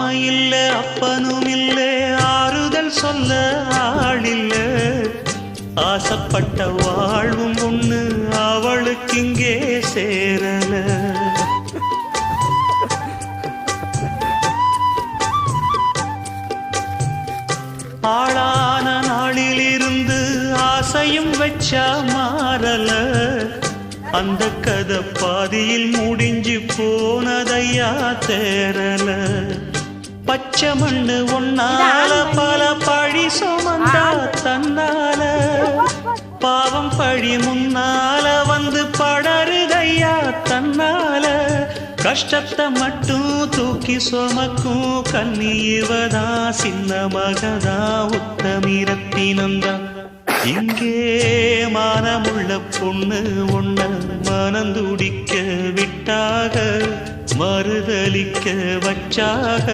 அம்மா இல்ல அப்பனும் இல்ல ஆறுதல் சொல்ல ஆளில்ல ஆசைப்பட்ட வாழ்வும் ஒண்ணு அவளுக்கு இங்கே சேரல ஆளான நாளிலிருந்து ஆசையும் வச்சா மாறல அந்த கதை பாதியில் முடிஞ்சு போனதையா தேரல பச்சை மண்ணு ஒன்னால பல பழி சுமந்தா தன்னால பாவம் பழி முன்னால வந்து படருதையா தன்னால கஷ்டத்தை மட்டும் தூக்கி சுமக்கும் கண்ணி இவதா சின்ன மகதா உத்தமிரத்தினந்தா இங்கே மானமுள்ள பொண்ணு ஒண்ண மனந்துடிக்க விட்டாக மறுதலிக்க வச்சாக